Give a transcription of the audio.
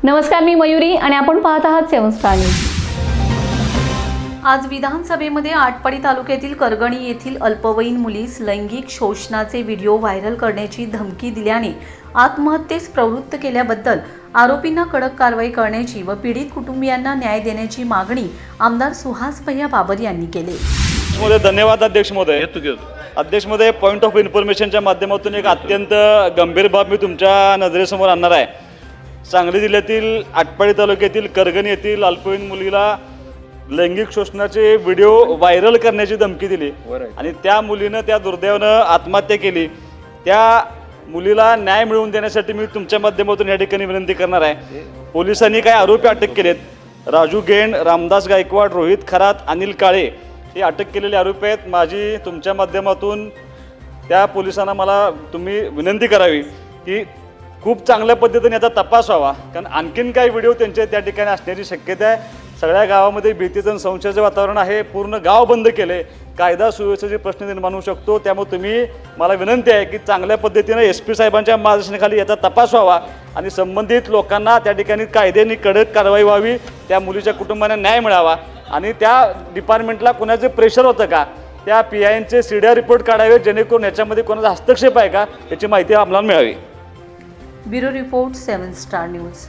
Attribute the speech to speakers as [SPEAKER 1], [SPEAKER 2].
[SPEAKER 1] नमस्कार, मी मयुरी आणि आपण पाहत आहात 7 स्टार न्यूज। आज विधानसभेमध्ये आटपाडी तालुक्यातील करगणी येथील अल्पवयीन मुलीस लैंगिक शोषणाचे व्हिडिओ व्हायरल करण्याची धमकी दिल्याने आत्महत्येस प्रवृत्त केल्याबद्दल आरोपींना कडक कारवाई करण्याची व पीडित कुटुंबियांना न्याय देण्याची मागणी आमदार सुहास भैया बाबर यांनी केली।
[SPEAKER 2] धन्यवाद अध्यक्ष महोदय। अध्यक्ष महोदय, पॉइंट ऑफ इन्फॉर्मेशनच्या माध्यमातून एक अत्यंत गंभीर बाब मी तुमच्या नजरेसमोर आणणार आहे। सांगली जिल्ह्यातील आटपाडी तालुक्यातील करगणी येथील अल्पवयीन मुलीला लैंगिक शोषणाचे व्हिडिओ व्हायरल करण्याची धमकी दिली आणि त्या मुलीनं त्या दुर्दैवानं आत्महत्या केली। त्या मुलीला न्याय मिळवून देण्यासाठी मी तुमच्या माध्यमातून या ठिकाणी विनंती करणार आहे। पोलिसांनी काही आरोपी अटक केलेत। राजू गेंड, रामदास गायकवाड, रोहित खरात, अनिल काळे हे अटक केलेले आरोपी आहेत। माझी तुमच्या माध्यमातून त्या पोलिसांना मला तुम्ही विनंती करावी की खूप चांगल्या पद्धतीने याचा तपास व्हावा, कारण आणखीन काही व्हिडिओ त्यांचे त्या ठिकाणी असण्याची शक्यता आहे। सगळ्या गावामध्ये भीतीचं आणि संशयाचं वातावरण आहे। पूर्ण गाव बंद केले, कायदा सुव्यवस्थेचे प्रश्न निर्माण होऊ शकतो। त्यामुळे तुम्ही मला विनंती आहे की चांगल्या पद्धतीने SP साहेबांच्या मार्गदर्शनाखाली याचा तपास व्हावा आणि संबंधित लोकांना त्या ठिकाणी कायद्याने कडक कारवाई व्हावी, त्या मुलीच्या कुटुंबांना न्याय मिळावा आणि त्या डिपार्टमेंटला कोणाचे प्रेशर होतं का, त्या PINचे CDR रिपोर्ट काढावे जेणेकरून याच्यामध्ये कोणाचा हस्तक्षेप आहे का याची माहिती आम्हाला मिळावी।
[SPEAKER 1] Bureau report 7 star news.